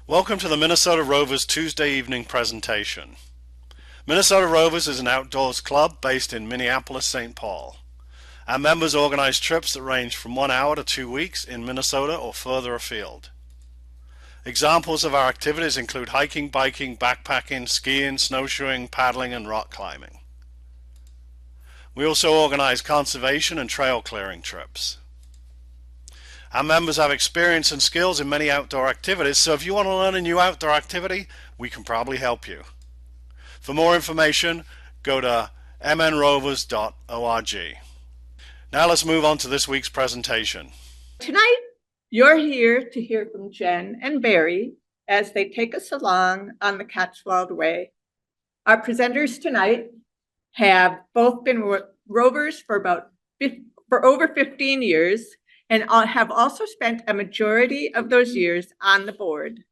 Welcome to the Minnesota Rovers Tuesday evening presentation. Minnesota Rovers is an outdoors club based in Minneapolis, St. Paul. Our members organize trips that range from 1 hour to 2 weeks in Minnesota or further afield. Examples of our activities include hiking, biking, backpacking, skiing, snowshoeing, paddling, and rock climbing. We also organize conservation and trail clearing trips. Our members have experience and skills in many outdoor activities, so if you want to learn a new outdoor activity, we can probably help you. For more information, go to mnrovers.org. Now let's move on to this week's presentation. Tonight, you're here to hear from Jen and Barry as they take us along on the Cotswold Way. Our presenters tonight have both been rovers for over 15 years and have also spent a majority of those years on the board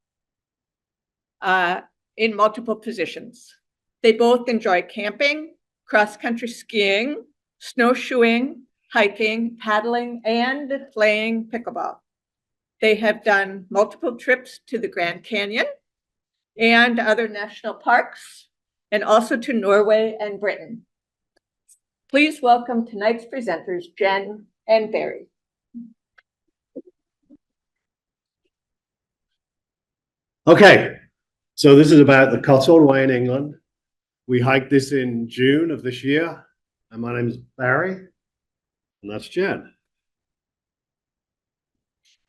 in multiple positions. They both enjoy camping, cross-country skiing, snowshoeing, hiking, paddling, and playing pickleball. They have done multiple trips to the Grand Canyon and other national parks, and also to Norway and Britain. Please welcome tonight's presenters, Jen and Barry. Okay, so this is about the Cotswold Way in England. We hiked this in June of this year, and my name is Barry, and that's Jen.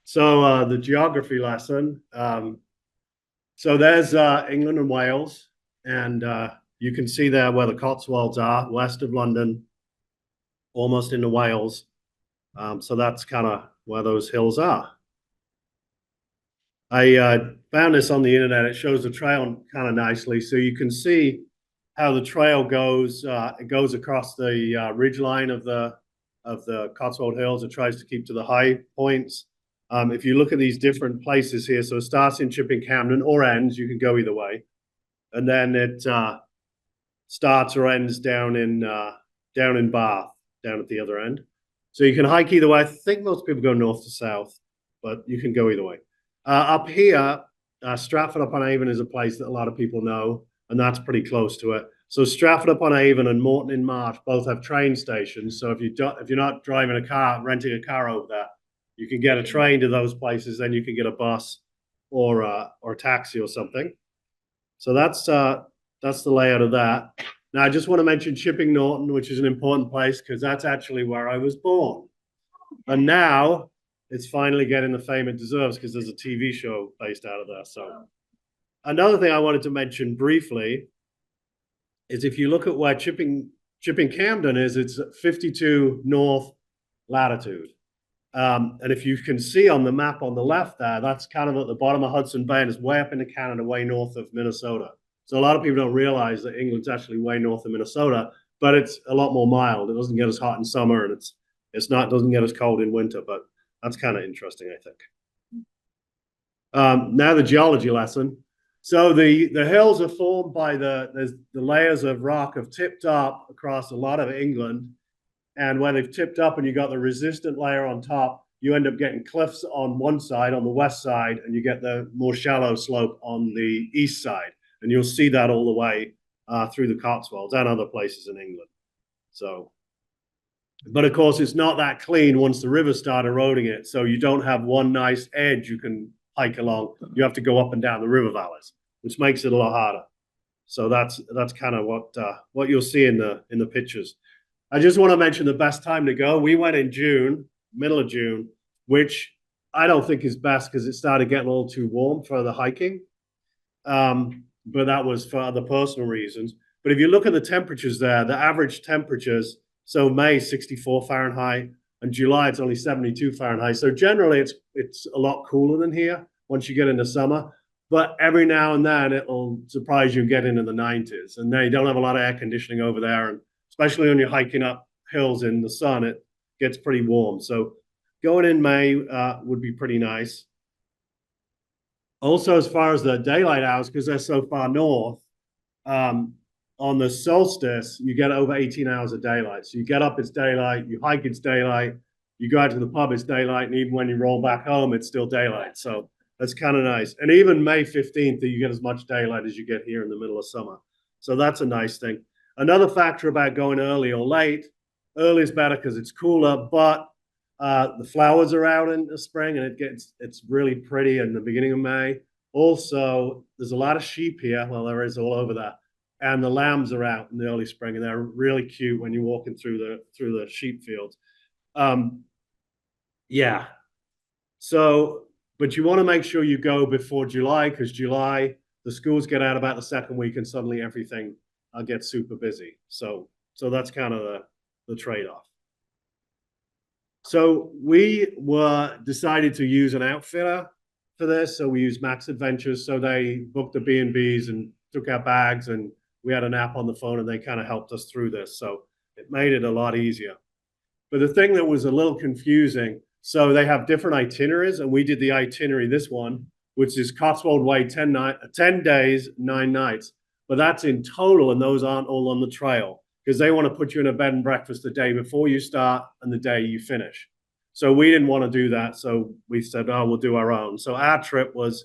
So the geography lesson. So there's England and Wales, and you can see there where the Cotswolds are, west of London, almost into Wales. So that's kind of where those hills are. I found this on the internet. It shows the trail kind of nicely. So you can see how the trail goes. It goes across the ridge line of the Cotswold Hills. It tries to keep to the high points. If you look at these different places here, so it starts in Chipping Campden or ends, you can go either way. And then it starts or ends down in Bath, down at the other end. So you can hike either way. I think most people go north to south, but you can go either way. Up here, Stratford-upon-Avon is a place that a lot of people know, and that's pretty close to it. So Stratford-upon-Avon and Moreton-in-Marsh both have train stations. So if you're not driving a car, renting a car over there, you can get a train to those places. Then you can get a bus or a taxi or something. So that's the layout of that. Now I just want to mention Chipping Norton, which is an important place because that's actually where I was born, and now it's finally getting the fame it deserves because there's a TV show based out of there. So another thing I wanted to mention briefly is if you look at where Chipping Campden is, it's 52 north latitude. And if you can see on the map on the left there, that's kind of at the bottom of Hudson Bay and it's way up into Canada, way north of Minnesota. So a lot of people don't realize that England's actually way north of Minnesota, but it's a lot more mild. It doesn't get as hot in summer and it doesn't get as cold in winter, but that's kind of interesting, I think. Now the geology lesson. So the hills are formed by the layers of rock have tipped up across a lot of England. And where they've tipped up and you got the resistant layer on top, you end up getting cliffs on one side, on the west side, and you get the more shallow slope on the east side. And you'll see that all the way through the Cotswolds and other places in England. So, but of course, it's not that clean once the rivers start eroding it. So you don't have one nice edge you can hike along. You have to go up and down the river valleys, which makes it a lot harder. So that's kind of what you'll see in the pictures. I just want to mention the best time to go. We went in June, middle of June, which I don't think is best because it started getting a little too warm for the hiking. But that was for other personal reasons. But if you look at the temperatures there, the average temperatures, so May 64 Fahrenheit and July it's only 72 Fahrenheit. So generally it's a lot cooler than here once you get into summer. But every now and then it'll surprise you and get into the 90s. And they don't have a lot of air conditioning over there. And especially when you're hiking up hills in the sun, it gets pretty warm. So going in May would be pretty nice. Also, as far as the daylight hours, because they're so far north, on the solstice, you get over 18 hours of daylight. So you get up, it's daylight, you hike, it's daylight, you go out to the pub, it's daylight, and even when you roll back home, it's still daylight. So That's kind of nice. And even May 15th, you get as much daylight as you get here in the middle of summer. So that's a nice thing. Another factor about going early or late, early is better because it's cooler, but the flowers are out in the spring and it's really pretty in the beginning of May. Also, there's a lot of sheep here. Well, there is all over there. And the lambs are out in the early spring, and they're really cute when you're walking through the sheep fields. Yeah. So, but you want to make sure you go before July, because July, the schools get out about the second week and suddenly everything gets super busy. So that's kind of the trade-off. So we decided to use an outfitter for this. So we used Max Adventures. So they booked the B&Bs and took our bags, and we had an app on the phone, and they kind of helped us through this. So it made it a lot easier. But the thing that was a little confusing, so they have different itineraries, and we did the itinerary, this one, which is Cotswold Way, 10 days, 9 nights. But that's in total, and those aren't all on the trail, because they want to put you in a bed and breakfast the day before you start and the day you finish. So we didn't want to do that. So we said, oh, we'll do our own. So our trip was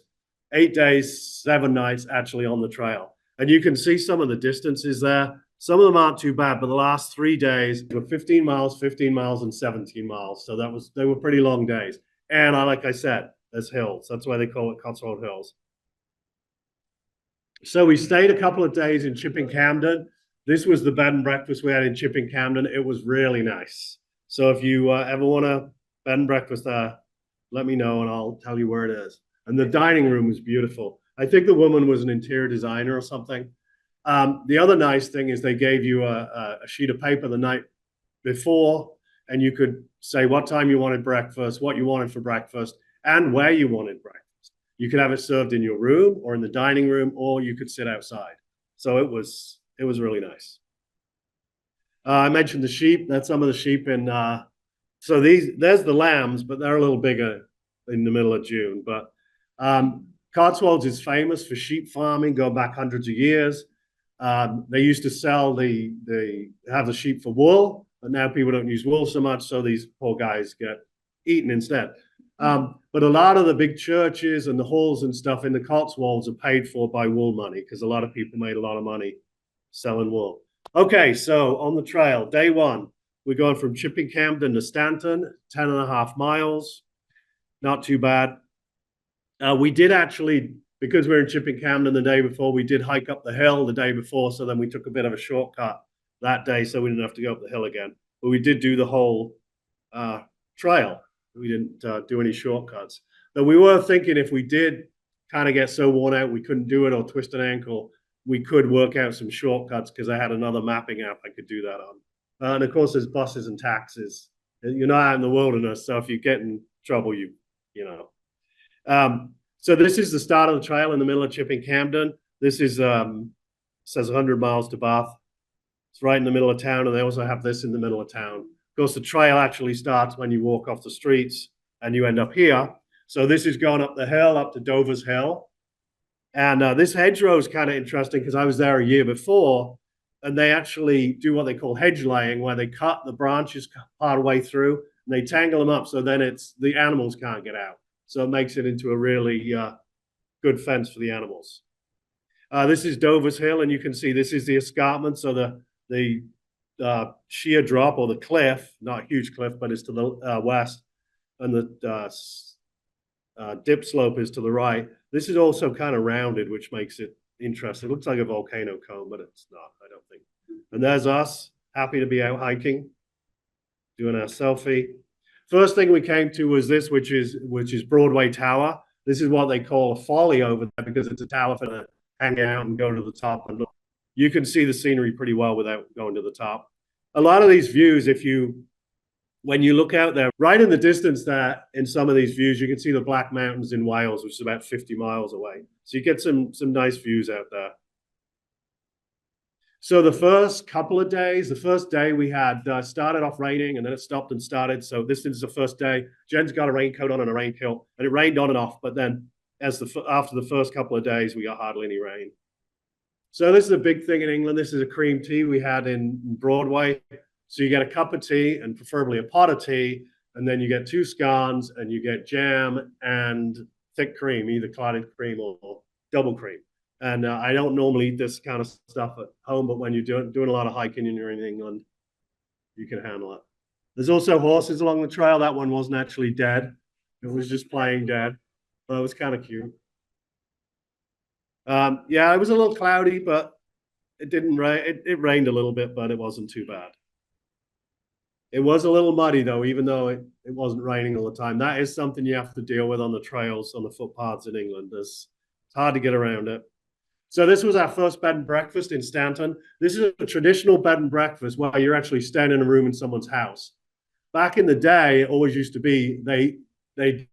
8 days, 7 nights actually on the trail. And you can see some of the distances there. Some of them aren't too bad, but the last 3 days were 15 miles, and 17 miles. So they were pretty long days. And like I said, there's hills. That's why they call it Cotswold Hills. So we stayed a couple of days in Chipping Campden. This was the bed and breakfast we had in Chipping Campden. It was really nice. So if you ever want a bed and breakfast there, let me know and I'll tell you where it is. And the dining room was beautiful. I think the woman was an interior designer or something. The other nice thing is they gave you a sheet of paper the night before, and you could say what time you wanted breakfast, what you wanted for breakfast, and where you wanted breakfast. You could have it served in your room or in the dining room, or you could sit outside. So it was really nice. I mentioned the sheep. That's some of the sheep in. So there's the lambs, but they're a little bigger in the middle of June. But Cotswolds is famous for sheep farming, going back hundreds of years. They used to sell have the sheep for wool, but now people don't use wool so much, so these poor guys get eaten instead. But a lot of the big churches and the halls and stuff in the Cotswolds are paid for by wool money, because a lot of people made a lot of money selling wool. Okay, so on the trail, day one, we're going from Chipping Campden to Stanton, 10.5 miles. Not too bad. We did actually, because we were in Chipping Campden the day before, we did hike up the hill the day before, so then we took a bit of a shortcut that day, so we didn't have to go up the hill again. But we did do the whole trail. We didn't do any shortcuts. But we were thinking if we did kind of get so worn out we couldn't do it or twist an ankle, we could work out some shortcuts, because I had another mapping app I could do that on. And of course, there's buses and taxis. You're not out in the wilderness, so if you get in trouble, you know. So this is the start of the trail in the middle of Chipping Campden. This is says 100 miles to Bath. It's right in the middle of town, and they also have this in the middle of town. Of course, the trail actually starts when you walk off the streets, and you end up here. So this is going up the hill, up to Dover's Hill. And this hedgerow is kind of interesting, because I was there a year before, and they actually do what they call hedge laying, where they cut the branches part way through, and they tangle them up, so then the animals can't get out. So it makes it into a really good fence for the animals. This is Dover's Hill, and you can see this is the escarpment. So the sheer drop, or the cliff, not a huge cliff, but it's to the west, and the dip slope is to the right. This is also kind of rounded, which makes it interesting. It looks like a volcano cone, but it's not, I don't think. And there's us, happy to be out hiking, doing our selfie. First thing we came to was this, which is Broadway Tower. This is what they call a folly over there, because it's a tower for to hang out and go to the top and look. You can see the scenery pretty well without going to the top. A lot of these views, when you look out there, right in the distance there, in some of these views, you can see the Black Mountains in Wales, which is about 50 miles away. So you get some nice views out there. So the first couple of days, the first day we had started off raining, and then it stopped and started. So this is the first day. Jen's got a raincoat on and a raincoat, and it rained on and off. But then after the first couple of days, we got hardly any rain. So this is a big thing in England. This is a cream tea we had in Broadway. So you get a cup of tea, and preferably a pot of tea, and then you get 2 scones, and you get jam and thick cream, either clotted cream or double cream. And I don't normally eat this kind of stuff at home, but when you're doing a lot of hiking and you're in England, you can handle it. There's also horses along the trail. That one wasn't actually dead. It was just playing dead, but it was kind of cute. Yeah, it was a little cloudy, but it didn't rain. It rained a little bit, but it wasn't too bad. It was a little muddy though, even though it wasn't raining all the time. That is something you have to deal with on the trails, on the footpaths in England. It's hard to get around it. So this was our first bed and breakfast in Stanton. This is a traditional bed and breakfast where you're actually staying in a room in someone's house. Back in the day, it always used to be they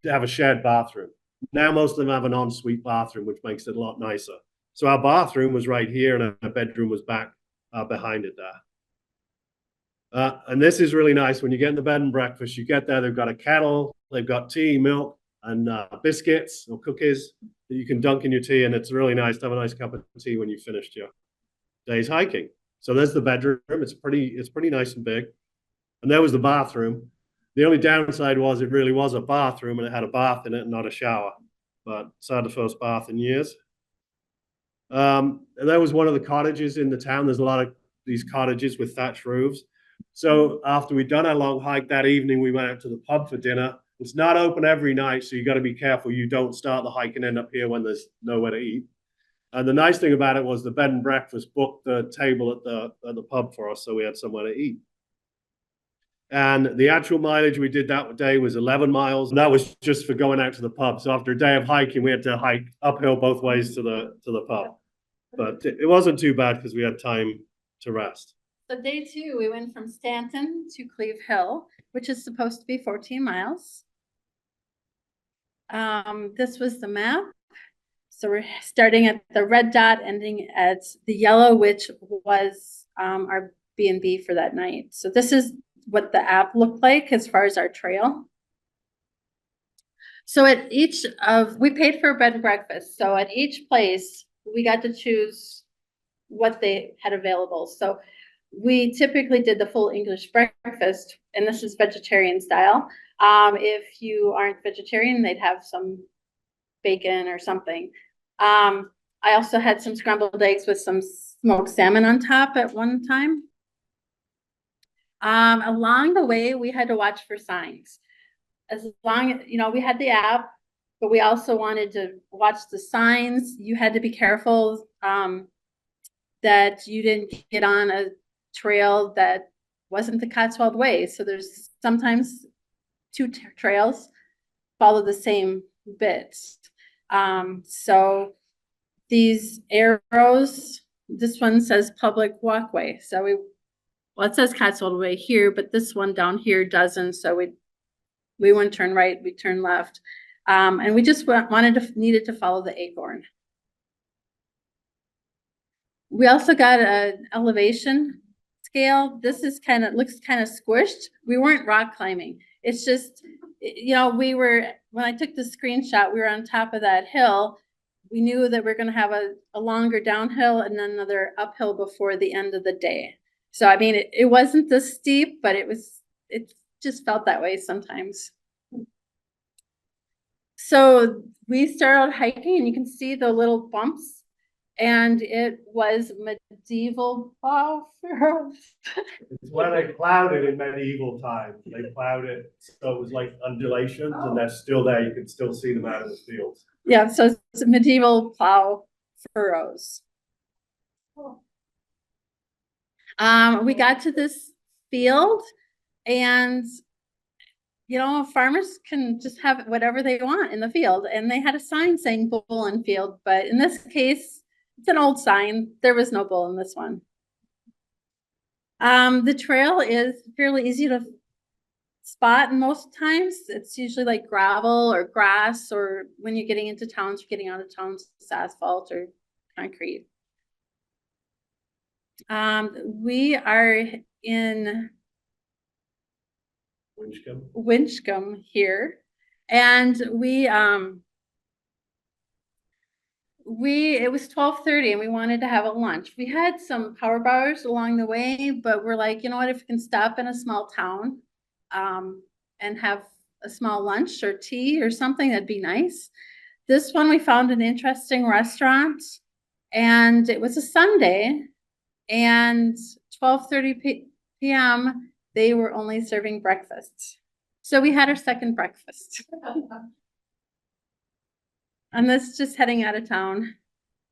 have a shared bathroom. Now most of them have an ensuite bathroom, which makes it a lot nicer. So our bathroom was right here, and our bedroom was back behind it there. And this is really nice. When you get in the bed and breakfast, you get there, they've got a kettle, they've got tea, milk, and biscuits or cookies that you can dunk in your tea. And it's really nice to have a nice cup of tea when you've finished your day's hiking. So there's the bedroom. It's pretty nice and big. And there was the bathroom. The only downside was it really was a bathroom, and it had a bath in it and not a shower. But it's had the first bath in years. And there was one of the cottages in the town. There's a lot of these cottages with thatched roofs. So after we'd done our long hike that evening, we went out to the pub for dinner. It's not open every night, so you got to be careful you don't start the hike and end up here when there's nowhere to eat. And the nice thing about it was the bed and breakfast booked the table at the pub for us, so we had somewhere to eat. And the actual mileage we did that day was 11 miles. And that was just for going out to the pub. So after a day of hiking, we had to hike uphill both ways to the pub. But it wasn't too bad because we had time to rest. So day 2, we went from Stanton to Cleve Hill, which is supposed to be 14 miles. This was the map. So we're starting at the red dot, ending at the yellow, which was our B&B for that night. So this is what the app looked like as far as our trail. So at we paid for a bed and breakfast. So at each place, we got to choose what they had available. So we typically did the full English breakfast, and this is vegetarian style. If you aren't vegetarian, they'd have some bacon or something. I also had some scrambled eggs with some smoked salmon on top at one time. Along the way, we had to watch for signs. As long as, we had the app, but we also wanted to watch the signs. You had to be careful that you didn't get on a trail that wasn't the Cotswold way. So there's sometimes 2 trails follow the same bits. So these arrows, this one says public walkway. So it says Cotswold Way here, but this one down here doesn't. So we wouldn't turn right, we turn left. And we just needed to follow the acorn. We also got an elevation scale. This is looks kind of squished. We weren't rock climbing. It's just, when I took the screenshot, we were on top of that hill. We knew that we're going to have a longer downhill and then another uphill before the end of the day. So, I mean, it wasn't this steep, but it just felt that way sometimes. So we started hiking, and you can see the little bumps, and it was medieval plow furrows. It's when they plowed it in medieval times. They plowed it so it was like undulations, and they're still there. You can still see them out in the fields. Yeah, so it's medieval plow furrows. We got to this field, and farmers can just have whatever they want in the field. And they had a sign saying bull in field, but in this case, it's an old sign. There was no bull in this one. The trail is fairly easy to spot, and most times it's usually like gravel or grass, or when you're getting into towns, you're getting out of towns, it's asphalt or concrete. We are in Winchcombe here, and it was 12:30 and we wanted to have a lunch. We had some power bars along the way, but we're like, you know what, if we can stop in a small town and have a small lunch or tea or something, that'd be nice. This one we found an interesting restaurant, and it was a Sunday, and 12:30 p.m. they were only serving breakfast. So we had our second breakfast. And this just heading out of town.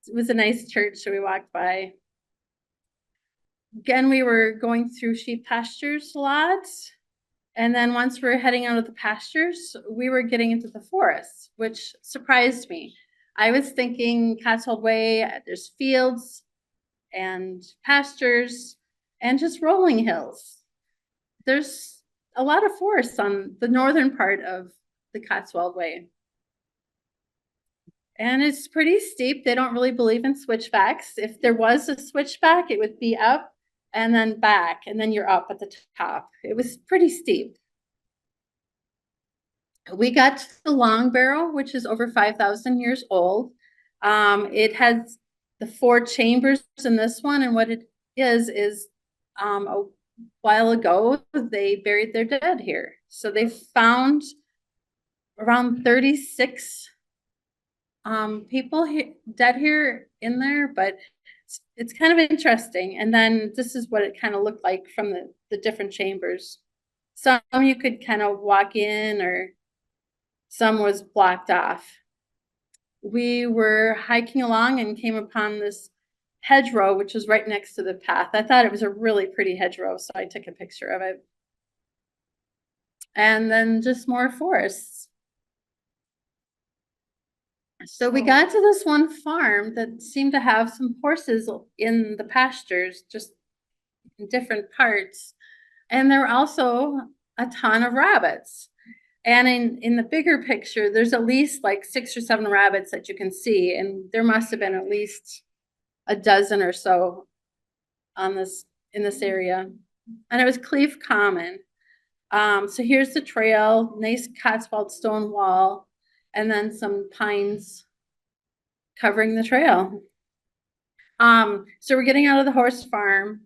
It was a nice church, so we walked by. Again, we were going through sheep pastures a lot. And then once we were heading out of the pastures, we were getting into the forest, which surprised me. I was thinking Cotswold Way, there's fields and pastures and just rolling hills. There's a lot of forests on the northern part of the Cotswold Way. And it's pretty steep. They don't really believe in switchbacks. If there was a switchback, it would be up and then back, and then you're up at the top. It was pretty steep. We got to the Long Barrow, which is over 5,000 years old. It has the 4 chambers in this one, and what it is a while ago, they buried their dead here. So they found around 36 people dead here in there, but it's kind of interesting. And then this is what it kind of looked like from the different chambers. Some you could kind of walk in, or some was blocked off. We were hiking along and came upon this hedgerow, which was right next to the path. I thought it was a really pretty hedgerow, so I took a picture of it. And then just more forests. So we got to this one farm that seemed to have some horses in the pastures, just in different parts. And there were also a ton of rabbits. And in the bigger picture, there's at least like 6 or 7 rabbits that you can see. And there must have been at least a dozen or so in this area. And it was Cleve Common. So here's the trail, nice Cotswold stone wall, and then some pines covering the trail. So we're getting out of the horse farm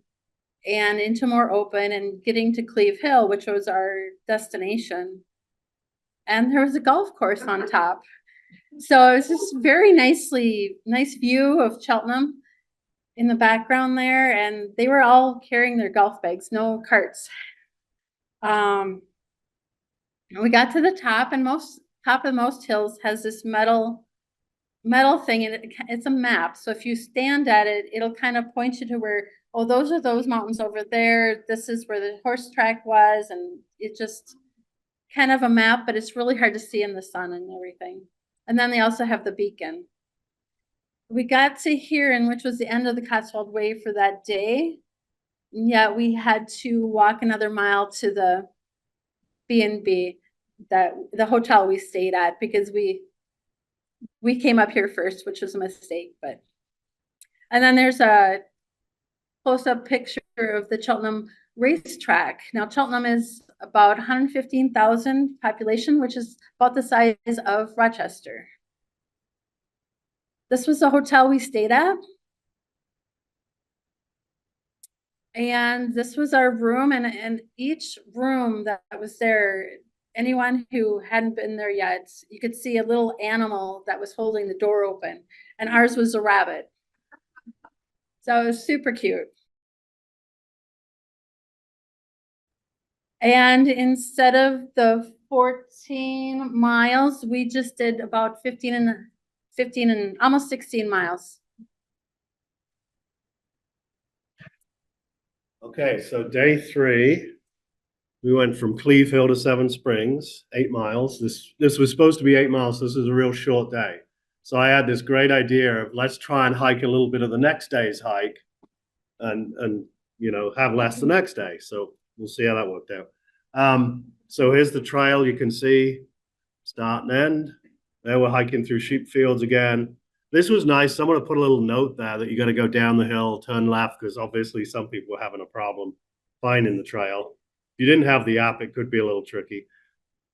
and into more open and getting to Cleve Hill, which was our destination. And there was a golf course on top. So it was just very nice view of Cheltenham in the background there. And they were all carrying their golf bags, no carts. We got to the top, and top of most hills has this metal thing, and it's a map. So if you stand at it, it'll kind of point you to where, oh, those are those mountains over there. This is where the horse track was, and it just kind of a map, but it's really hard to see in the sun and everything. And then they also have the beacon. We got to here, and which was the end of the Cotswold Way for that day. Yeah, we had to walk another mile to the B&B, the hotel we stayed at, because we came up here first, which was a mistake. But and then there's a close-up picture of the Cheltenham racetrack. Now Cheltenham is about 115,000 population, which is about the size of Rochester. This was the hotel we stayed at. And this was our room, and each room that was there, anyone who hadn't been there yet, you could see a little animal that was holding the door open, and ours was a rabbit. So it was super cute. And instead of the 14 miles, we just did about 15 and almost 16 miles. Okay, so day 3, we went from Cleve Hill to Seven Springs, 8 miles. This was supposed to be 8 miles. So this is a real short day. So I had this great idea of let's try and hike a little bit of the next day's hike, and have less the next day. So we'll see how that worked out. So here's the trail. You can see start and end. There we're hiking through sheep fields again. This was nice. Someone put a little note there that you got to go down the hill, turn left, because obviously some people were having a problem finding the trail. If you didn't have the app, it could be a little tricky.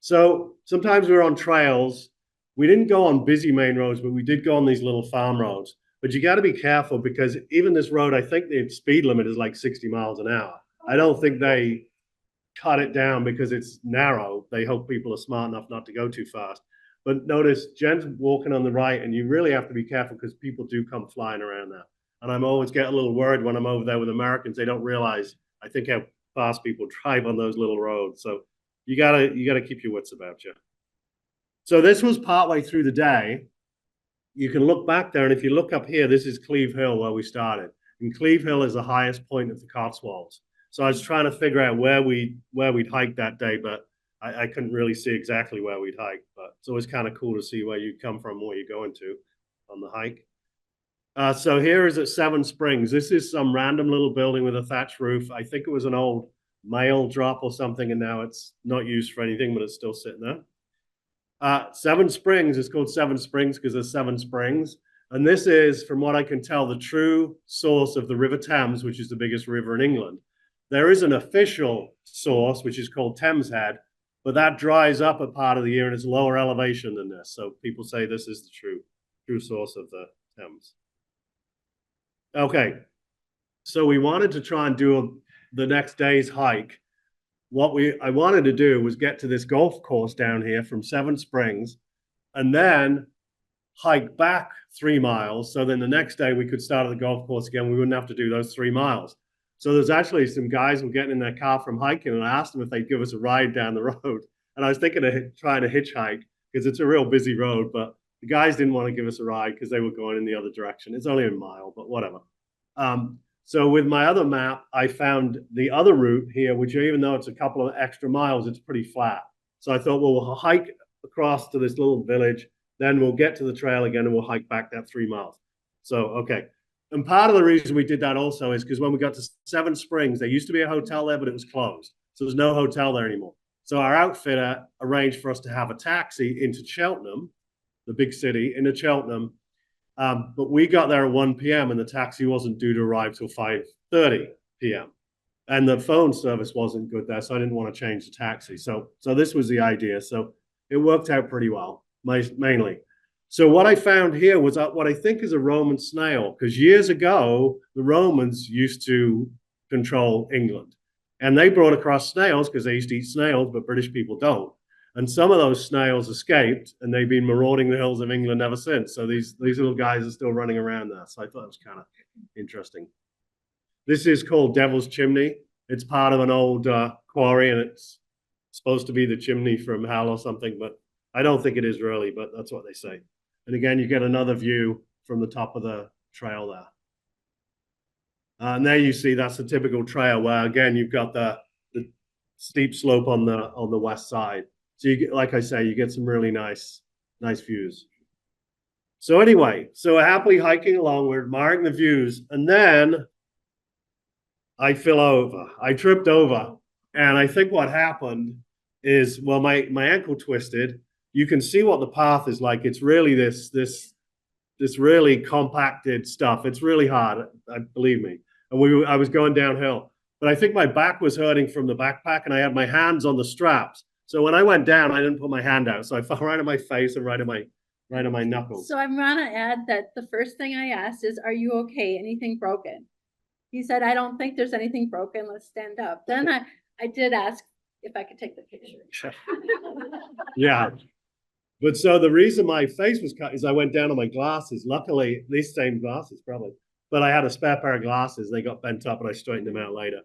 So sometimes we're on trails. We didn't go on busy main roads, but we did go on these little farm roads. But you got to be careful, because even this road, I think the speed limit is like 60 miles an hour. I don't think they cut it down because it's narrow. They hope people are smart enough not to go too fast. But notice Jen's walking on the right, and you really have to be careful because people do come flying around there. And I'm always getting a little worried when I'm over there with Americans. They don't realize, I think, how fast people drive on those little roads. So you gotta keep your wits about you. So this was partway through the day. You can look back there, and if you look up here, this is Cleve Hill where we started. And Cleve Hill is the highest point of the Cotswolds. So I was trying to figure out where we'd hike that day, but I couldn't really see exactly where we'd hike. But it's always kind of cool to see where you come from, where you're going to on the hike. So here is at Seven Springs. This is some random little building with a thatched roof. I think it was an old mail drop or something, and now it's not used for anything, but it's still sitting there. Seven Springs is called Seven Springs because there's 7 springs. And this is, from what I can tell, the true source of the River Thames, which is the biggest river in England. There is an official source, which is called Thames Head, but that dries up a part of the year and it's lower elevation than this. So people say this is the true source of the Thames. Okay, so we wanted to try and do the next day's hike. What I wanted to do was get to this golf course down here from Seven Springs and then hike back 3 miles. So then the next day we could start at the golf course again. We wouldn't have to do those 3 miles. So there's actually some guys who were getting in their car from hiking, and I asked them if they'd give us a ride down the road. And I was thinking of trying to hitchhike because it's a real busy road, but the guys didn't want to give us a ride because they were going in the other direction. It's only a mile, but whatever. So with my other map, I found the other route here, which even though it's a couple of extra miles, it's pretty flat. So I thought, well, we'll hike across to this little village, then we'll get to the trail again and we'll hike back that 3 miles. So, okay. And part of the reason we did that also is because when we got to Seven Springs, there used to be a hotel there, but it was closed. So there's no hotel there anymore. So our outfitter arranged for us to have a taxi into Cheltenham, the big city, into Cheltenham. But we got there at 1 p.m. and the taxi wasn't due to arrive till 5:30 p.m. And the phone service wasn't good there, so I didn't want to change the taxi. So this was the idea. So it worked out pretty well, mainly. So what I found here was what I think is a Roman snail, because years ago, the Romans used to control England. And they brought across snails because they used to eat snails, but British people don't. And some of those snails escaped, and they've been marauding the hills of England ever since. So these little guys are still running around there. So I thought it was kind of interesting. This is called Devil's Chimney. It's part of an old quarry, and it's supposed to be the chimney from hell or something, but I don't think it is really, but that's what they say. And again, you get another view from the top of the trail there. And there you see that's the typical trail where, again, you've got the steep slope on the west side. So you get, like I say, you get some really nice views. So anyway, so we're happily hiking along, we're admiring the views, and then I fell over. I tripped over, and I think what happened is, well, my ankle twisted. You can see what the path is like. It's really this really compacted stuff. It's really hard, believe me. And I was going downhill, but I think my back was hurting from the backpack, and I had my hands on the straps. So when I went down, I didn't put my hand out, so I fell right on my face and right on my knuckles. So I want to add that the first thing I asked is, "Are you okay? Anything broken?" He said, "I don't think there's anything broken. Let's stand up." Then I did ask if I could take the picture. Yeah. But so the reason my face was cut is I went down on my glasses. Luckily, these same glasses probably, but I had a spare pair of glasses. They got bent up and I straightened them out later.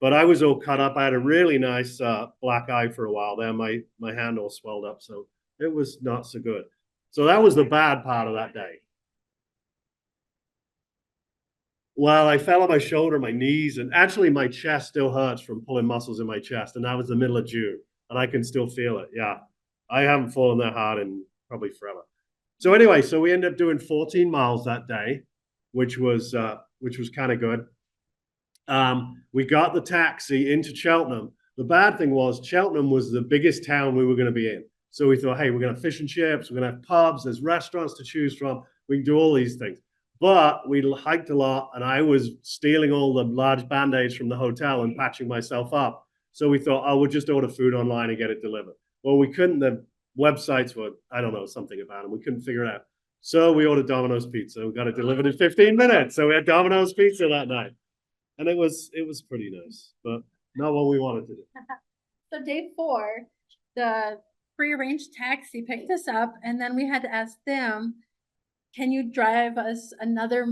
But I was all cut up. I had a really nice black eye for a while there. My hand all swelled up. So it was not so good. So that was the bad part of that day. Well, I fell on my shoulder, my knees, and actually my chest still hurts from pulling muscles in my chest. And that was the middle of June. And I can still feel it. Yeah. I haven't fallen that hard in probably forever. So anyway, so we ended up doing 14 miles that day, which was kind of good. We got the taxi into Cheltenham. The bad thing was Cheltenham was the biggest town we were going to be in. So we thought, hey, we're going to have fish and chips. We're going to have pubs. There's restaurants to choose from. We can do all these things. But we hiked a lot, and I was stealing all the large Band-Aids from the hotel and patching myself up. So we thought, oh, we'll just order food online and get it delivered. Well, we couldn't. The websites were, I don't know, something about them. We couldn't figure it out. So we ordered Domino's pizza. We got it delivered in 15 minutes. So we had Domino's pizza that night. And it was pretty nice, but not what we wanted to do. So day 4, the prearranged taxi picked us up, and then we had to ask them, can you drive us another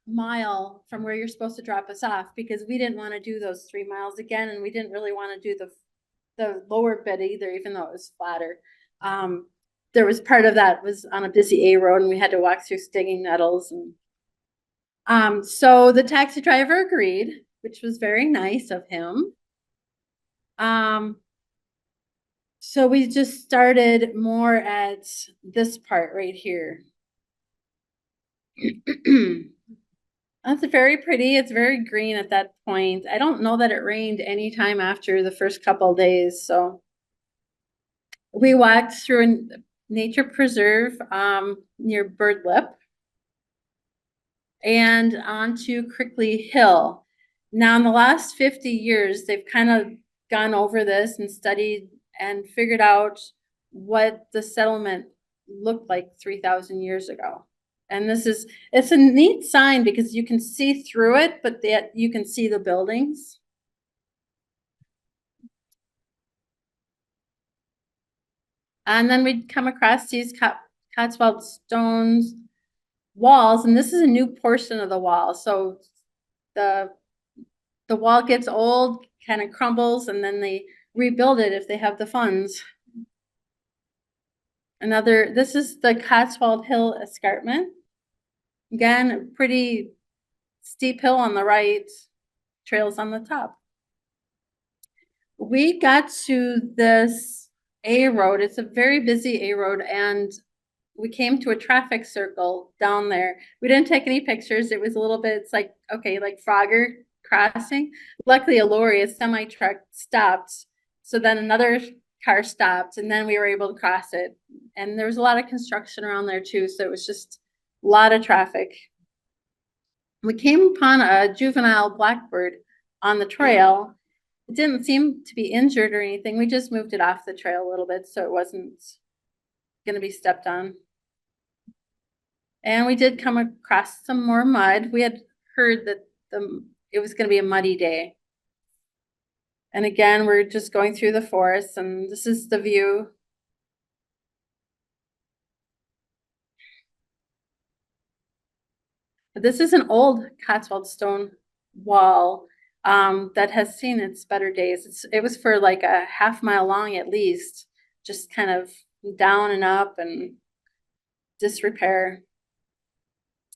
mile from where you're supposed to drop us off? Because we didn't want to do those 3 miles again, and we didn't really want to do the lower bit either, even though it was flatter. There was part of that was on a busy A road, and we had to walk through stinging nettles. And so the taxi driver agreed, which was very nice of him. So we just started more at this part right here. That's very pretty. It's very green at that point. I don't know that it rained anytime after the first couple of days. So we walked through a nature preserve near Bird Lip and onto Crickley Hill. Now, in the last 50 years, they've kind of gone over this and studied and figured out what the settlement looked like 3,000 years ago. And it's a neat sign because you can see through it, but that you can see the buildings. And then we'd come across these Cotswold stones walls, and this is a new portion of the wall. So the wall gets old, kind of crumbles, and then they rebuild it if they have the funds. This is the Cotswold Hill escarpment. Again, a pretty steep hill on the right, trails on the top. We got to this A road. It's a very busy A road, and we came to a traffic circle down there. We didn't take any pictures. It was a little bit, it's like, okay, like Frogger crossing. Luckily, a lorry, a semi-truck stopped. So then another car stopped, and then we were able to cross it. And there was a lot of construction around there too, so it was just a lot of traffic. We came upon a juvenile blackbird on the trail. It didn't seem to be injured or anything. We just moved it off the trail a little bit so it wasn't going to be stepped on. And we did come across some more mud. We had heard that it was going to be a muddy day. And again, we're just going through the forest, and this is the view. This is an old Cotswold stone wall that has seen its better days. It was for like a half-mile long at least, just kind of down and up and disrepair.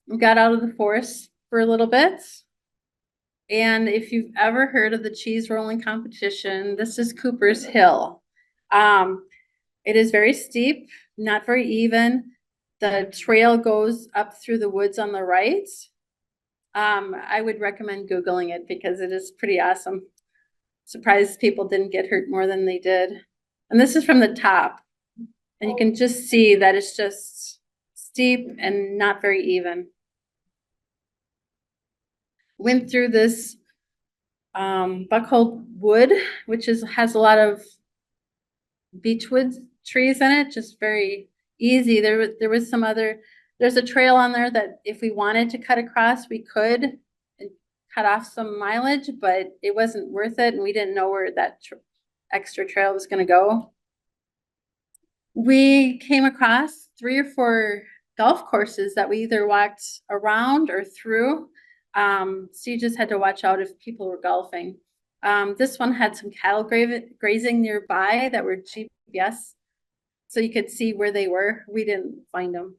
We got out of the forest for a little bit. And if you've ever heard of the cheese rolling competition, this is Cooper's Hill. It is very steep, not very even. The trail goes up through the woods on the right. I would recommend Googling it because it is pretty awesome. Surprised people didn't get hurt more than they did. And this is from the top. And you can just see that it's just steep and not very even. Went through this Buckhold Wood, which has a lot of beechwood trees in it, just very easy. There was some other, there's a trail on there that if we wanted to cut across, we could cut off some mileage, but it wasn't worth it, and we didn't know where that extra trail was going to go. We came across 3 or 4 golf courses that we either walked around or through. So you just had to watch out if people were golfing. This one had some cattle grazing nearby that were GPS, so you could see where they were. We didn't find them.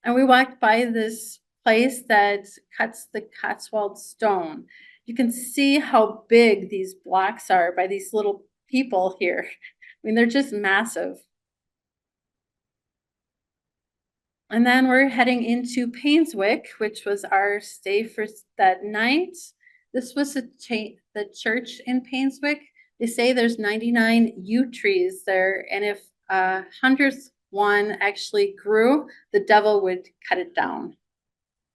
And we walked by this place that cuts the Cotswold stone. You can see how big these blocks are by these little people here. I mean, they're just massive. And then we're heading into Painswick, which was our stay for that night. This was the church in Painswick. They say there's 99 yew trees there, and if 100th one actually grew, the devil would cut it down.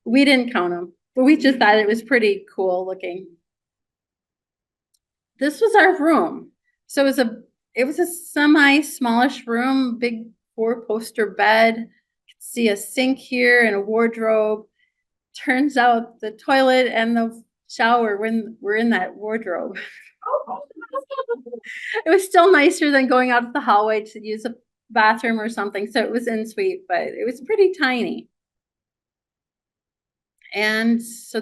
We didn't count them, but we just thought it was pretty cool looking. This was our room. So it was a semi-smallish room, big 4-poster bed. See a sink here and a wardrobe. Turns out the toilet and the shower were in that wardrobe. It was still nicer than going out to the hallway to use a bathroom or something. So it was en suite, but it was pretty tiny. And so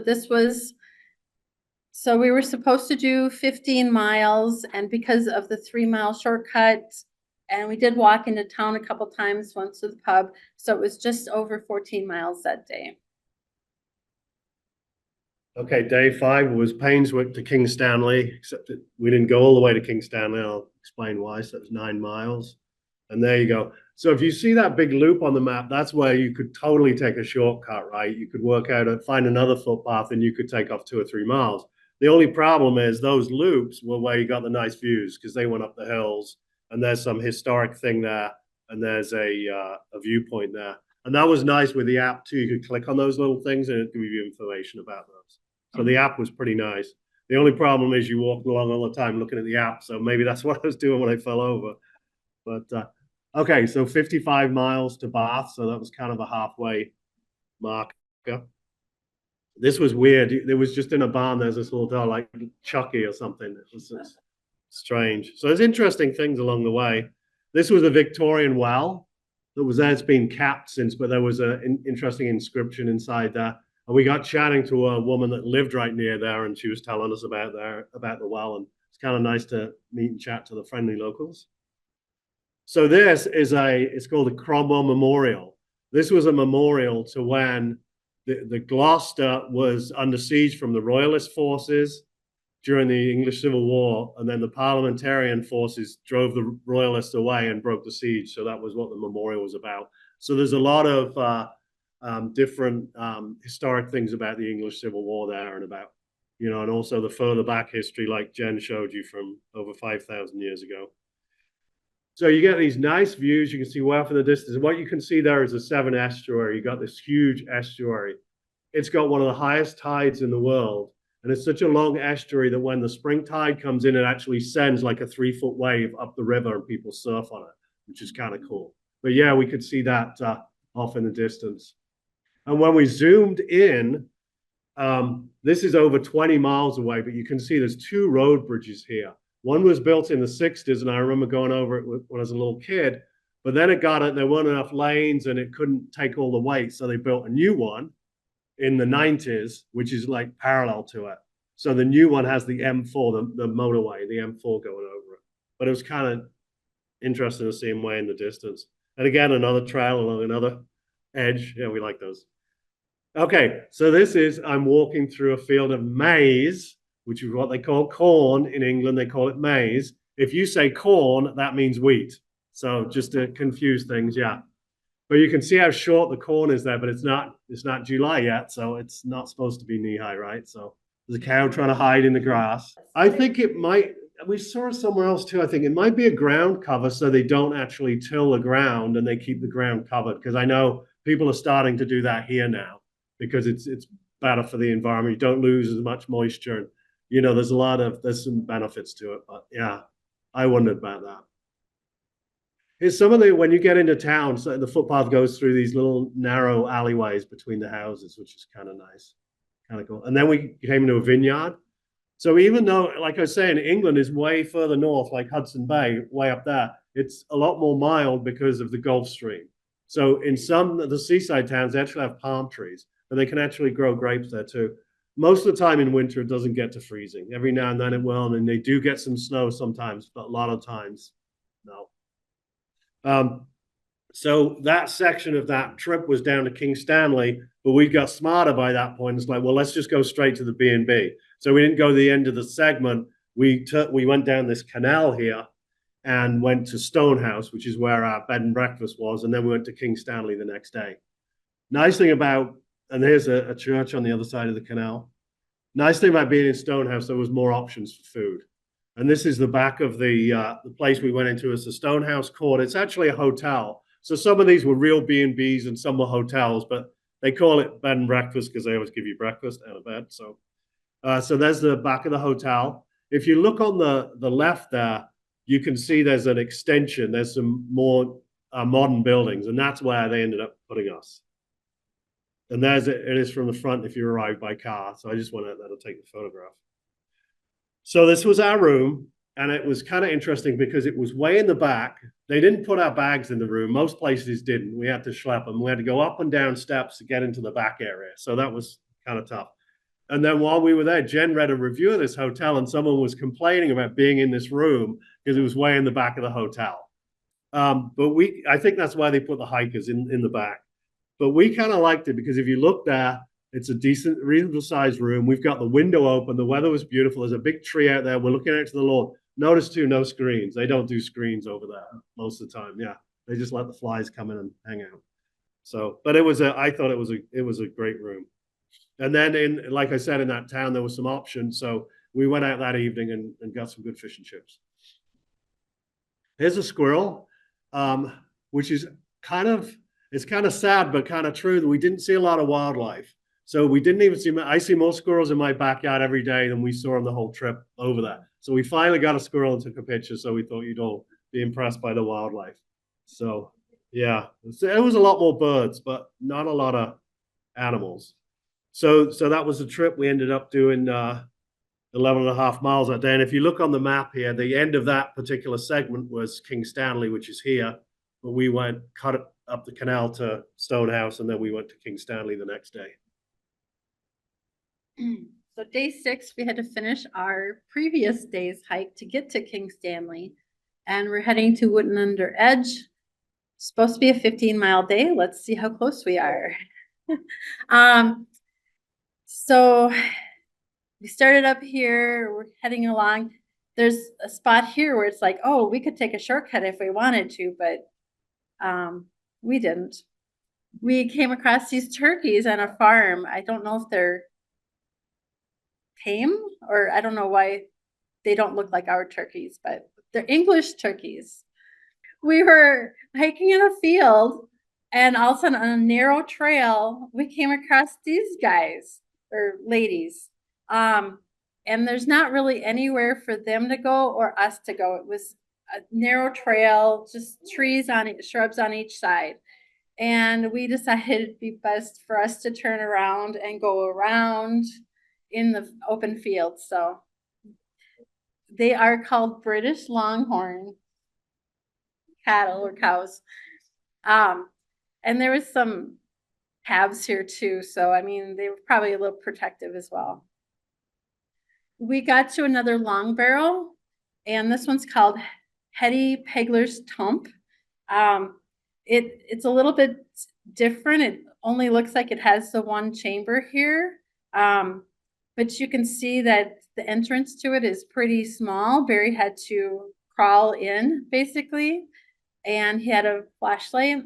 so we were supposed to do 15 miles, and because of the 3-mile shortcut, and we did walk into town a couple times, once to the pub, so it was just over 14 miles that day. Okay, day 5 was Painswick to King Stanley, except that we didn't go all the way to King Stanley. I'll explain why. So it's 9 miles. And there you go. So if you see that big loop on the map, that's where you could totally take a shortcut, right? You could work out and find another footpath and you could take off 2 or 3 miles. The only problem is those loops were where you got the nice views because they went up the hills and there's some historic thing there and there's a viewpoint there. And that was nice with the app too. You could click on those little things and it'd give you information about those. So the app was pretty nice. The only problem is you walk along all the time looking at the app. So maybe that's what I was doing when I fell over. But okay, so 55 miles to Bath. So that was kind of a halfway marker. This was weird. There was just in a barn, there's this little dog like Chucky or something. It was strange. So there's interesting things along the way. This was a Victorian well that was there. It's been capped since, but there was an interesting inscription inside there. And we got chatting to a woman that lived right near there, and she was telling us about the well. And it's kind of nice to meet and chat to the friendly locals. So this is it's called a Cromwell Memorial. This was a memorial to when the Gloucester was under siege from the Royalist forces during the English Civil War, and then the parliamentarian forces drove the Royalists away and broke the siege. So that was what the memorial was about. So there's a lot of different historic things about the English Civil War there, and about, you know, and also the further back history, like Jen showed you, from over 5,000 years ago. So you get these nice views. You can see way off in the distance. And what you can see there is the Severn estuary. You got this huge estuary. It's got one of the highest tides in the world. And it's such a long estuary that when the spring tide comes in, it actually sends like a 3-foot wave up the river and people surf on it, which is kind of cool. But yeah, we could see that off in the distance. And when we zoomed in, this is over 20 miles away, but you can see there's 2 road bridges here. One was built in the 60s, and I remember going over it when I was a little kid, but then there weren't enough lanes and it couldn't take all the weight. So they built a new one in the 90s, which is like parallel to it. So the new one has the M4, the motorway, the M4 going over it. But it was kind of interesting to see him way in the distance. And again, another trail along another edge. Yeah, we like those. Okay, so I'm walking through a field of maize, which is what they call corn in England. They call it maize. If you say corn, that means wheat. So just to confuse things, yeah. But you can see how short the corn is there, but it's not July yet, so it's not supposed to be knee-high, right? So there's a cow trying to hide in the grass. I think it might, we saw it somewhere else too. I think it might be a ground cover so they don't actually till the ground and they keep the ground covered, because I know people are starting to do that here now because it's better for the environment. You don't lose as much moisture. And, you know, there's some benefits to it, but yeah, I wondered about that. Here's some of when you get into town, so the footpath goes through these little narrow alleyways between the houses, which is kind of nice, kind of cool. And then we came into a vineyard. So even though, like I was saying, England is way further north, like Hudson Bay, way up there, it's a lot more mild because of the Gulf Stream. So in some of the seaside towns, they actually have palm trees, but they can actually grow grapes there too. Most of the time in winter, it doesn't get to freezing. Every now and then it will, and they do get some snow sometimes, but a lot of times, no. So that section of that trip was down to King Stanley, but we got smarter by that point. It's like, well, let's just go straight to the B&B. So we didn't go to the end of the segment. We went down this canal here and went to Stonehouse, which is where our bed and breakfast was, and then we went to King Stanley the next day. Nice thing about, and here's a church on the other side of the canal. Nice thing about being in Stonehouse, there was more options for food. And this is the back of the place we went into as the Stonehouse Court. It's actually a hotel. So some of these were real B&Bs and some were hotels, but they call it bed and breakfast because they always give you breakfast and a bed. So there's the back of the hotel. If you look on the left there, you can see there's an extension. There's some more modern buildings, and that's where they ended up putting us. And it is from the front if you arrive by car. So I just went out there to take the photograph. So this was our room, and it was kind of interesting because it was way in the back. They didn't put our bags in the room. Most places didn't. We had to schlep them. We had to go up and down steps to get into the back area. So that was kind of tough. And then while we were there, Jen read a review of this hotel, and someone was complaining about being in this room because it was way in the back of the hotel. But I think that's why they put the hikers in the back. But we kind of liked it because if you look there, it's a decent, reasonable sized room. We've got the window open. The weather was beautiful. There's a big tree out there. We're looking out to the lawn. Notice too, no screens. They don't do screens over there most of the time. Yeah, they just let the flies come in and hang out. So, but I thought it was a great room. And then like I said, in that town, there was some options. So we went out that evening and got some good fish and chips. Here's a squirrel, which is it's kind of sad, but kind of true that we didn't see a lot of wildlife. So we didn't even see, I see more squirrels in my backyard every day than we saw on the whole trip over there. So we finally got a squirrel and took a picture. So we thought you'd all be impressed by the wildlife. So yeah, it was a lot more birds, but not a lot of animals. So that was the trip. We ended up doing 11 and a half miles that day. And if you look on the map here, the end of that particular segment was King Stanley, which is here. But we cut up the canal to Stonehouse, and then we went to King Stanley the next day. So day 6, we had to finish our previous day's hike to get to King Stanley. And we're heading to Wootton Under Edge. It's supposed to be a 15-mile day. Let's see how close we are. So we started up here, we're heading along. There's a spot here where it's like, oh, we could take a shortcut if we wanted to, but we didn't. We came across these turkeys on a farm. I don't know if they're tame, or I don't know why they don't look like our turkeys, but they're English turkeys. We were hiking in a field, and all of a sudden on a narrow trail, we came across these guys or ladies. And there's not really anywhere for them to go or us to go. It was a narrow trail, just trees on it, shrubs on each side. And we decided it'd be best for us to turn around and go around in the open field. So they are called British Longhorn cattle or cows. And there was some calves here too. So, I mean, they were probably a little protective as well. We got to another long barrel, and this one's called Hetty Pegler's Tump. It's a little bit different. It only looks like it has the one chamber here. But you can see that the entrance to it is pretty small. Barry had to crawl in basically, and he had a flashlight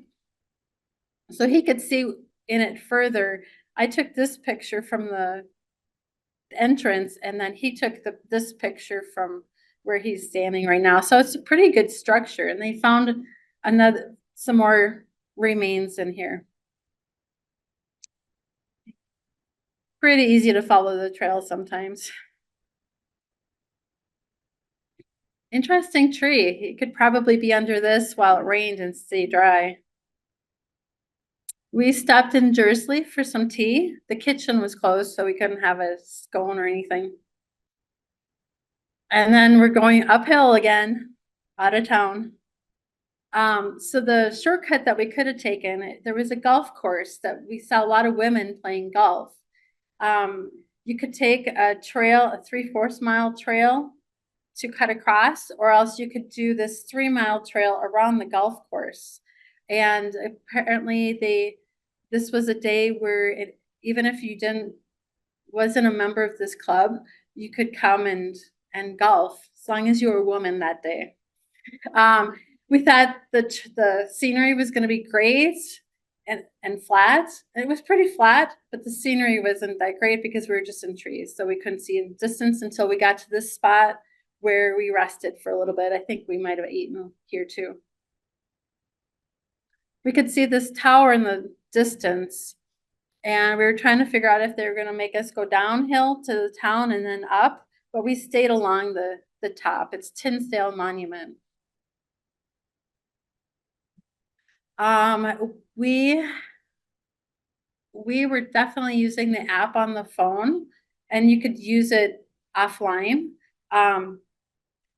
so he could see in it further. I took this picture from the entrance, and then he took this picture from where he's standing right now. So it's a pretty good structure, and they found some more remains in here. Pretty easy to follow the trail sometimes. Interesting tree. It could probably be under this while it rained and stay dry. We stopped in Jersey for some tea. The kitchen was closed, so we couldn't have a scone or anything. And then we're going uphill again, out of town. So the shortcut that we could have taken, there was a golf course that we saw a lot of women playing golf. You could take a trail, a 3/4 mile trail to cut across, or else you could do this 3-mile trail around the golf course. And apparently this was a day where even if you wasn't a member of this club, you could come and golf as long as you were a woman that day. We thought the scenery was going to be great and flat. It was pretty flat, but the scenery wasn't that great because we were just in trees, so we couldn't see in distance until we got to this spot where we rested for a little bit. I think we might have eaten here too. We could see this tower in the distance, and we were trying to figure out if they were going to make us go downhill to the town and then up, but we stayed along the top. It's Tinsdale Monument. We were definitely using the app on the phone, and you could use it offline.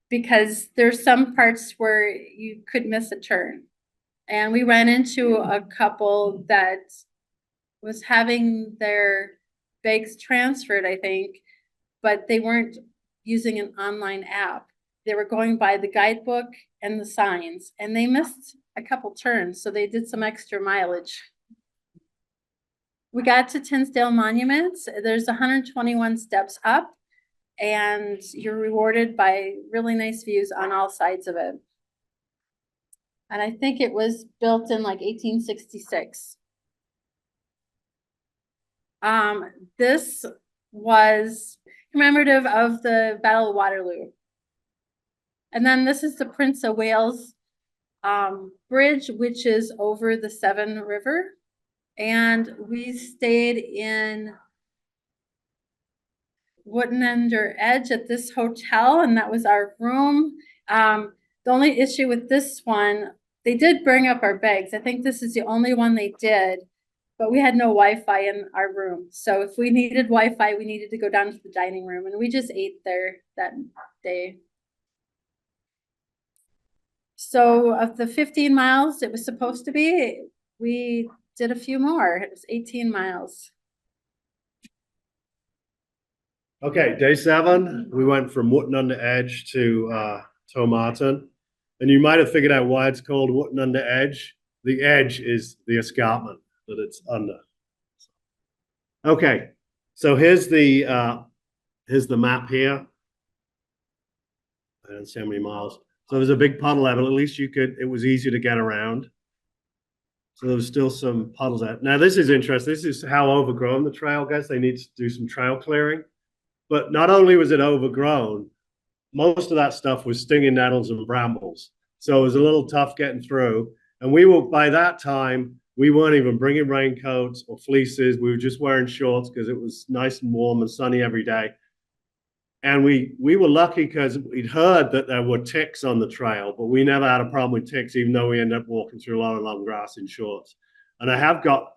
because there's some parts where you could miss a turn. And we ran into a couple that was having their bags transferred, I think, but they weren't using an online app. They were going by the guidebook and the signs, and they missed a couple turns, so they did some extra mileage. We got to Tinsdale Monument. There's 121 steps up, and you're rewarded by really nice views on all sides of it. And I think it was built in like 1866. This was commemorative of the Battle of Waterloo. And then this is the Prince of Wales Bridge, which is over the Severn River. And we stayed in Wootton Under Edge at this hotel, and that was our room. The only issue with this one, they did bring up our bags. I think this is the only one they did, but we had no Wi-Fi in our room. So if we needed Wi-Fi, we needed to go down to the dining room, and we just ate there that day. So of the 15 miles it was supposed to be, we did a few more. It was 18 miles. Okay, day 7, we went from Wootton Under Edge to Tomarton. And you might have figured out why it's called Wootton Under Edge. The edge is the escarpment that it's under. Okay, so here's the map here. I don't see how many miles. So there's a big puddle there, but at least it was easy to get around. So there was still some puddles out. Now this is interesting. This is how overgrown the trail gets. They need to do some trail clearing. But not only was it overgrown, most of that stuff was stinging nettles and brambles. So it was a little tough getting through. And by that time, we weren't even bringing raincoats or fleeces. We were just wearing shorts because it was nice and warm and sunny every day. And we were lucky because we'd heard that there were ticks on the trail, but we never had a problem with ticks, even though we ended up walking through a lot of long grass in shorts. And I have got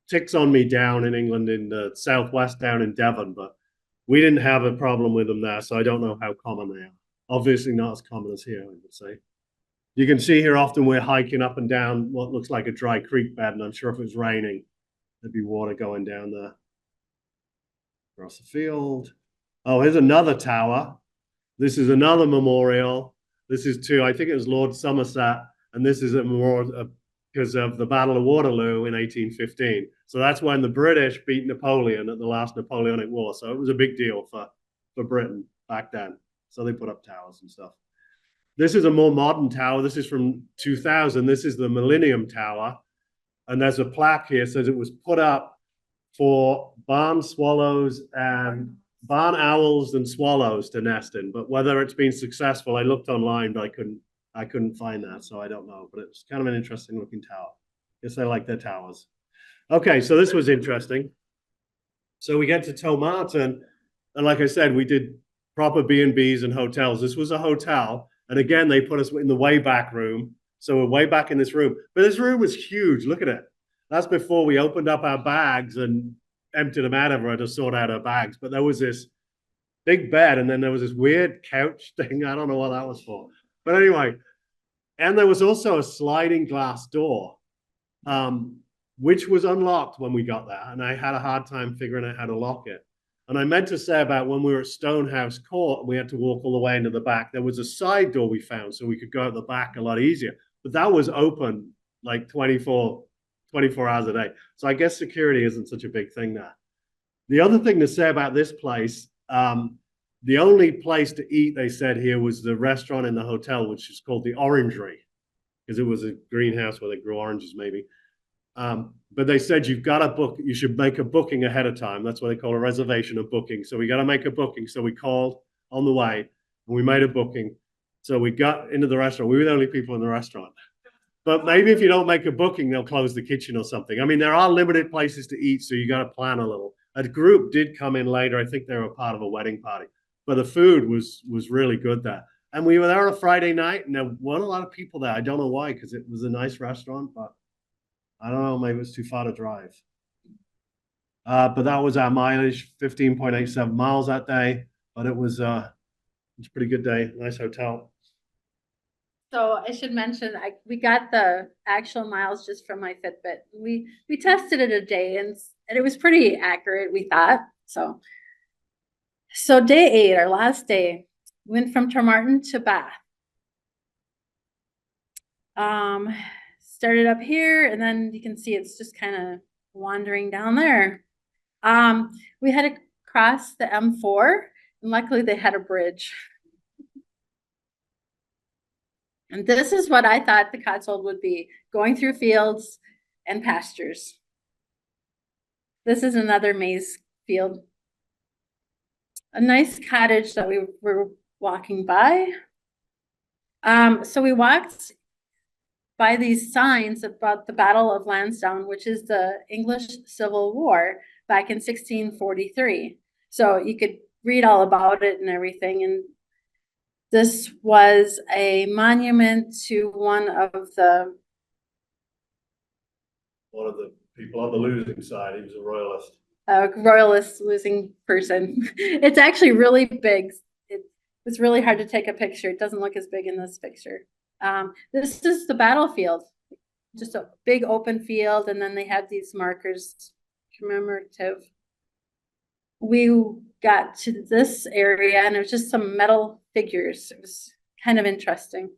ticks on me down in England, in the southwest, down in Devon, but we didn't have a problem with them there, so I don't know how common they are. Obviously not as common as here, I would say. You can see here often we're hiking up and down what looks like a dry creek bed, and I'm sure if it was raining, there'd be water going down there. Across the field. Oh, here's another tower. This is another memorial. This is I think it was Lord Somerset, and this is a memorial because of the Battle of Waterloo in 1815. So that's when the British beat Napoleon at the last Napoleonic War. So it was a big deal for Britain back then. So they put up towers and stuff. This is a more modern tower. This is from 2000. This is the Millennium Tower. And there's a plaque here that says it was put up for barn owls and swallows to nest in. But whether it's been successful, I looked online, but I couldn't find that. So I don't know. But it's kind of an interesting looking tower. Guess I like their towers. Okay, so this was interesting. So we get to Tomarton, and like I said, we did proper B&Bs and hotels. This was a hotel, and again, they put us in the way back room. So we're way back in this room. But this room was huge. Look at it. That's before we opened up our bags and emptied them out of her to sort out our bags. But there was this big bed, and then there was this weird couch thing. I don't know what that was for. But anyway, and there was also a sliding glass door, which was unlocked when we got there. And I had a hard time figuring out how to lock it. And I meant to say about when we were at Stonehouse Court, and we had to walk all the way into the back, there was a side door we found so we could go out the back a lot easier. But that was open like 24 hours a day. So I guess security isn't such a big thing there. The other thing to say about this place, the only place to eat, they said here, was the restaurant in the hotel, which is called the Orangery, because it was a greenhouse where they grew oranges, maybe. But they said you've got to book, you should make a booking ahead of time. That's what they call a reservation, a booking. So we got to make a booking. So we called on the way and we made a booking. So we got into the restaurant. We were the only people in the restaurant. But maybe if you don't make a booking, they'll close the kitchen or something. I mean, there are limited places to eat, so you got to plan a little. A group did come in later. I think they were part of a wedding party. But the food was really good there. And we were there on a Friday night, and there weren't a lot of people there. I don't know why, because it was a nice restaurant, but I don't know, maybe it was too far to drive. But that was our mileage, 15.87 miles that day. But it was It's a pretty good day. Nice hotel. So I should mention, we got the actual miles just from my Fitbit. We tested it a day and it was pretty accurate, we thought. So day 8, our last day, went from Tremartin to Bath. Started up here, and then you can see it's just kind of wandering down there. We had to cross the M4, and luckily they had a bridge. And this is what I thought the Cotswold would be, going through fields and pastures. This is another maize field. A nice cottage that we were walking by. So we walked by these signs about the Battle of Lansdowne, which is the English Civil War back in 1643. So you could read all about it and everything. And this was a monument to one of the people on the losing side. He was a royalist. Royalist losing person. It's actually really big. It's really hard to take a picture. It doesn't look as big in this picture. This is the battlefield, just a big open field, and then they have these markers commemorative. We got to this area and it was just some metal figures. It was kind of interesting.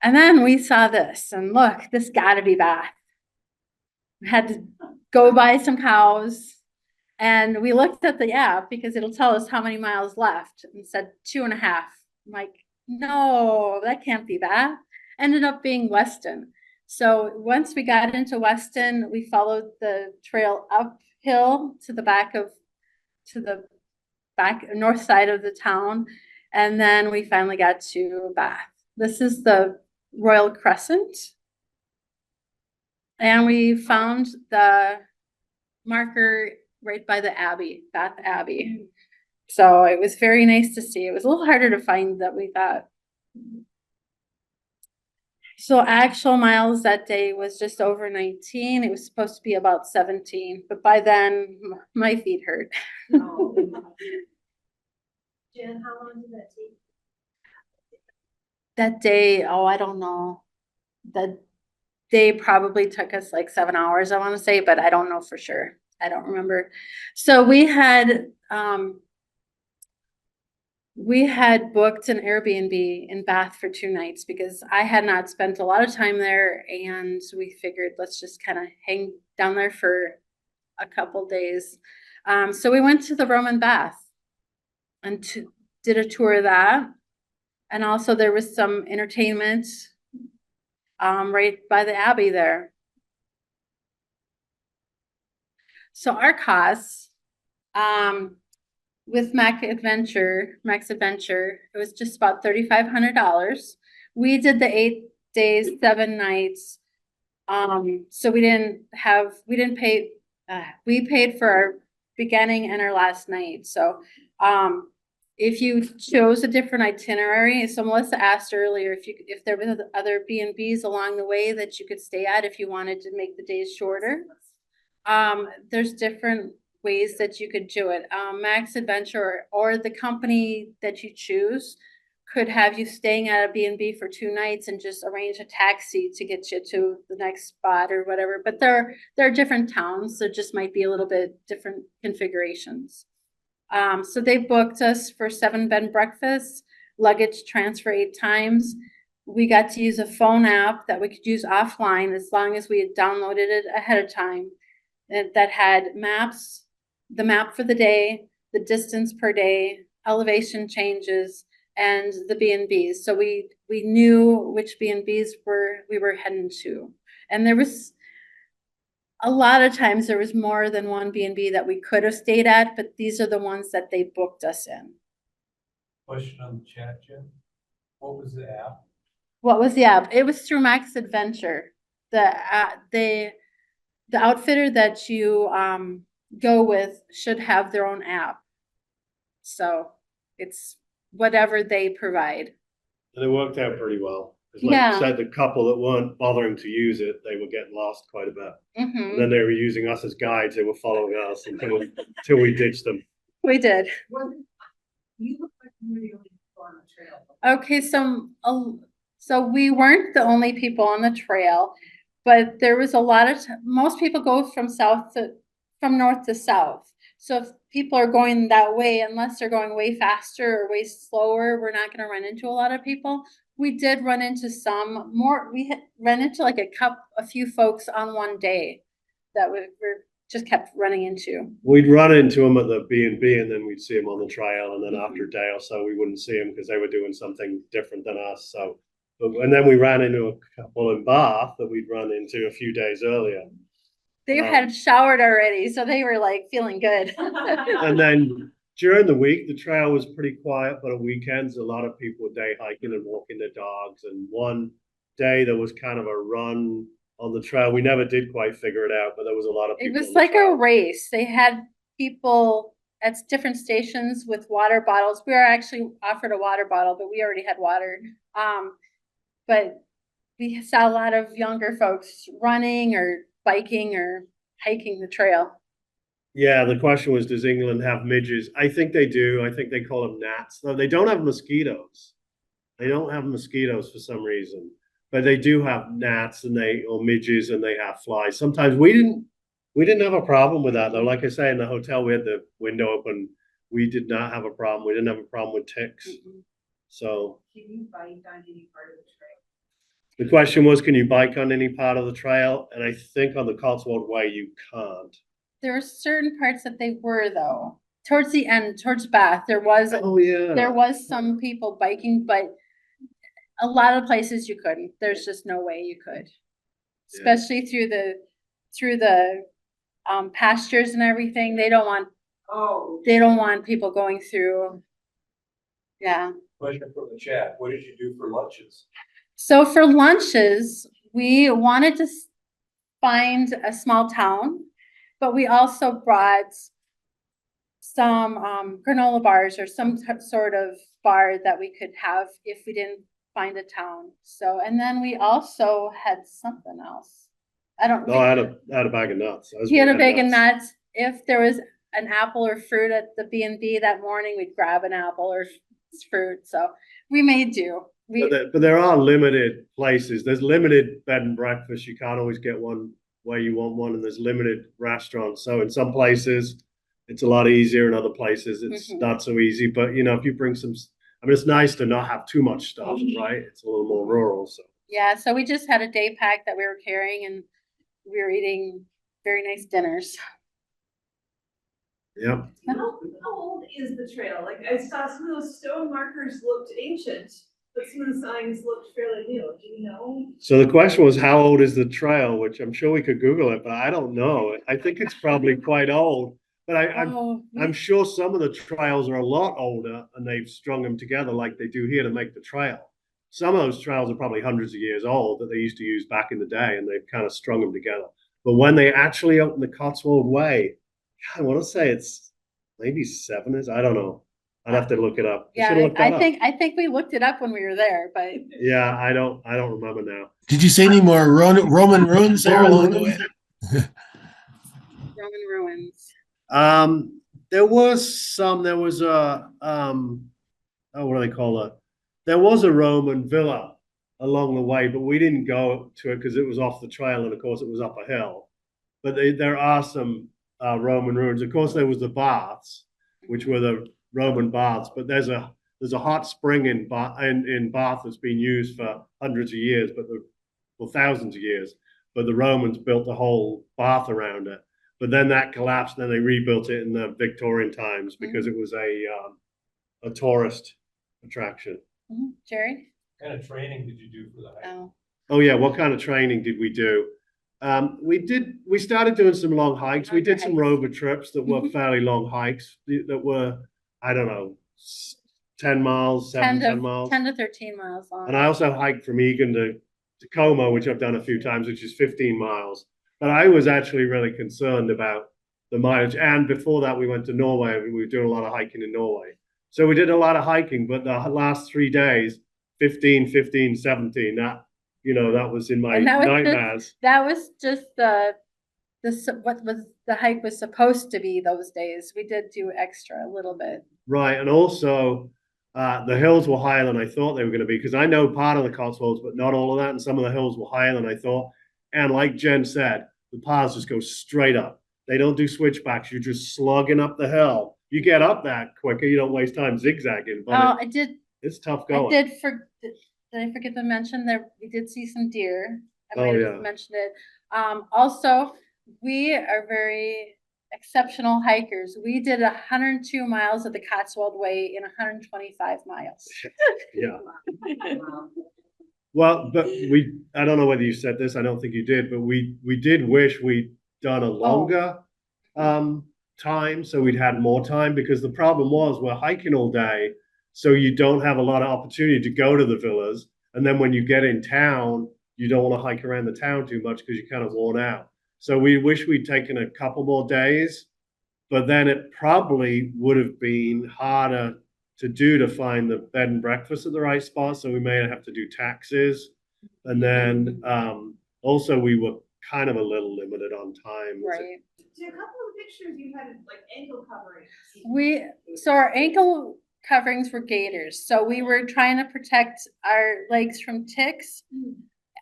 And then we saw this, and look, this gotta be Bath. We had to go buy some cows, and we looked at the app because it'll tell us how many miles left, and said 2.5. I'm like, no, that can't be Bath. Ended up being Weston. So once we got into Weston, we followed the trail uphill to the back north side of the town, and then we finally got to Bath. This is the Royal Crescent, and we found the marker right by the Abbey, Bath Abbey. So it was very nice to see. It was a little harder to find than we thought. So actual miles that day was just over 19. It was supposed to be about 17, but by then my feet hurt. Jen, how long did that take? That day, oh, I don't know. That day probably took us like 7 hours, I want to say, but I don't know for sure. I don't remember. So we had booked an Airbnb in Bath for 2 nights because I had not spent a lot of time there, and we figured let's just kind of hang down there for a couple days. So we went to the Roman bath and did a tour of that. And also there was some entertainment right by the Abbey there. So our costs with Max Adventure, it was just about $3,500. We did the 8 days, 7 nights. So we paid for our beginning and our last night. So if you chose a different itinerary, so Melissa asked earlier if there were other B&Bs along the way that you could stay at if you wanted to make the days shorter. There's different ways that you could do it. Max Adventure or the company that you choose could have you staying at a B&B for 2 nights and just arrange a taxi to get you to the next spot or whatever. But there are different towns, so just might be a little bit different configurations. So they booked us for 7 bed and breakfasts, luggage transfer 8 times. We got to use a phone app that we could use offline as long as we had downloaded it ahead of time. That had maps, the map for the day, the distance per day, elevation changes, and the B&Bs. So we knew which B&Bs we were heading to. And there was a lot of times there was more than one B&B that we could have stayed at, but these are the ones that they booked us in. Question on the chat, Jim. What was the app? What was the app? It was through Max Adventure. The outfitter that you go with should have their own app. So it's whatever they provide. And it worked out pretty well. Like I said, the couple that weren't bothering to use it, they were getting lost quite a bit. And then they were using us as guides. They were following us until we ditched them. We did. You look like you're the only people on the trail. Okay, so we weren't the only people on the trail, but there was a lot of, most people go from north to south. So if people are going that way, unless they're going way faster or way slower, we're not gonna run into a lot of people. We did run into some more, we had run into like a few folks on one day that we just kept running into. We'd run into them at the B&B and then we'd see them on the trail, and then after a day or so, we wouldn't see them because they were doing something different than us. So, and then we ran into a couple in Bath that we'd run into a few days earlier. They had showered already, so they were like feeling good. And then during the week, the trail was pretty quiet, but on weekends, a lot of people were day hiking and walking their dogs. And one day there was kind of a run on the trail. We never did quite figure it out, but there was a lot of It people. was like a race. They had people at different stations with water bottles. We were actually offered a water bottle, but we already had water. But we saw a lot of younger folks running or biking or hiking the trail. Yeah, the question was, does England have midges? I think they do. I think they call them gnats, though they don't have mosquitoes. They don't have mosquitoes for some reason, but they do have gnats or midges, and they have flies. Sometimes we didn't have a problem with that though. Like I say, in the hotel, we had the window open. We did not have a problem. We didn't have a problem with ticks. So Can you bike on any part of the trail? the question was, can you bike on any part of the trail? And I think on the Cotswold Way, you can't. There were certain parts that they were though. Towards the end, towards Bath, there was some people biking, but a lot of places you couldn't. There's just no way you could. Yeah. Especially through the pastures and everything. They don't want people going through. Yeah. Question from the chat. What did you do for lunches? So for lunches, we wanted to find a small town, but we also brought some granola bars or some sort of bar that we could have if we didn't find a town. So, and then we also had something else. I don't. No, I had a bag of nuts. He had a bag of nuts. If there was an apple or fruit at the B&B that morning, we'd grab an apple or fruit. So we made do. But there are limited places. There's limited bed and breakfast. You can't always get one where you want one, and there's limited restaurants. So in some places, it's a lot easier. In other places, it's not so easy. But you know, if you bring some, I mean, it's nice to not have too much stuff, right? It's a little more rural. So yeah, so we just had a day pack that we were carrying, and we were eating very nice dinners. Yep. How old is the trail? Like I saw some of those stone markers looked ancient, but some of the signs looked fairly new. Do you know? So the question was, how old is the trail? Which I'm sure we could Google it, but I don't know. I think it's probably quite old. But I'm sure some of the trails are a lot older, and they've strung them together like they do here to make the trail. Some of those trails are probably hundreds of years old that they used to use back in the day, and they've kind of strung them together. But when they actually opened the Cotswold Way, I want to say it's maybe 70s. I don't know. I'd have to look it up. Yeah, I think we looked it up when we were there, but yeah, I don't remember now. Did you see any more Roman ruins there along the way? Roman ruins. There was a what do they call it? There was a Roman villa along the way, but we didn't go to it because it was off the trail, and of course it was up a hill. But there are some Roman ruins. Of course, there was the baths, which were the Roman baths. But there's a hot spring in Bath that's been used for hundreds of years, thousands of years. But the Romans built the whole bath around it. But then that collapsed, and then they rebuilt it in the Victorian times because it was a tourist attraction. Jerry? What kind of training did you do for the hike? Oh yeah, what kind of training did we do? We started doing some long hikes. We did some rover trips that were fairly long hikes that were, I don't know, 10 miles, 10 miles. 10 to 13 miles long. And I also hiked from Egan to Como, which I've done a few times, which is 15 miles. But I was actually really concerned about the mileage. And before that, we went to Norway. We were doing a lot of hiking in Norway. So we did a lot of hiking, but the last 3 days, 15, 15, 17, that was in my nightmares. That was just the what was the hike was supposed to be those days. We did do extra a little bit. Right, and also the hills were higher than I thought they were going to be because I know part of the Cotswolds, but not all of that. And some of the hills were higher than I thought. And like Jen said, the paths just go straight up. They don't do switchbacks. You're just slugging up the hill. You get up that quicker. You don't waste time zigzagging. But it's tough going. Did I forget to mention that we did see some deer? I might have mentioned it. Also, we are very exceptional hikers. We did 102 miles of the Cotswold Way in 125 miles. Yeah. Well, but I don't know whether you said this, I don't think you did, but we did wish we'd done a longer time, so we'd had more time, because the problem was we're hiking all day, so you don't have a lot of opportunity to go to the villas. And then when you get in town, you don't want to hike around the town too much because you're kind of worn out. So we wish we'd taken a couple more days, but then it probably would have been harder to find the bed and breakfast at the right spot. So we may have to do taxis. And then also we were kind of a little limited on time. Right. So a couple of pictures you had like ankle coverings. So our ankle coverings were gaiters. So we were trying to protect our legs from ticks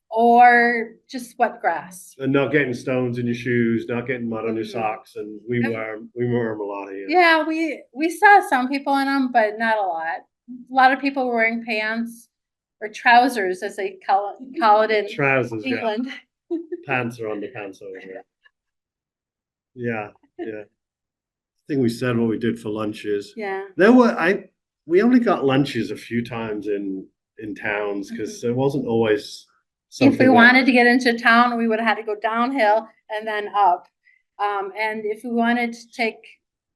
or just wet grass. And not getting stones in your shoes, not getting mud on your socks. And we were a lot of you. Yeah, we saw some people in them, but not a lot. A lot of people were wearing pants or trousers, as they call it in trousers, England. Yeah. Pants are underpants over here. Yeah. I think we said what we did for lunches. Yeah. We only got lunches a few times in towns because there wasn't always something. If we wanted to get into town, we would have had to go downhill and then up. And if we wanted to take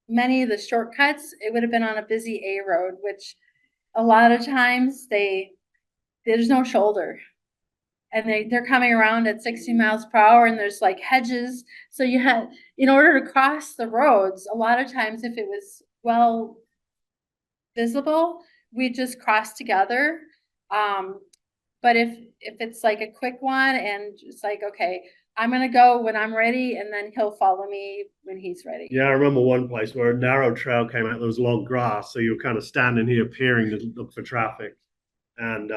many of the shortcuts, it would have been on a busy A road, which a lot of times there's no shoulder. And they're coming around at 60 miles per hour, and there's like hedges. So in order to cross the roads, a lot of times if it was well visible, we just cross together. But if it's like a quick one and it's like, okay, I'm going to go when I'm ready, and then he'll follow me when he's ready. Yeah, I remember one place where a narrow trail came out, there was long grass. So you were kind of standing here peering to look for traffic. And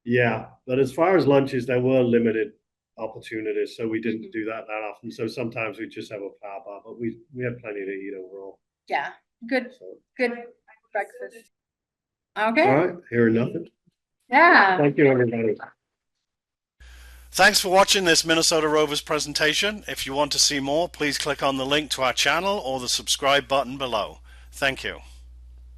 yeah, but as far as lunches, there were limited opportunities. So we didn't do that often. So sometimes we just have a power bar, but we had plenty to eat overall. Yeah, good breakfast. Okay. All right, hearing nothing. Yeah. Thank you, everybody. Thanks for watching this Minnesota Rovers presentation. If you want to see more, please click on the link to our channel or the subscribe button below. Thank you.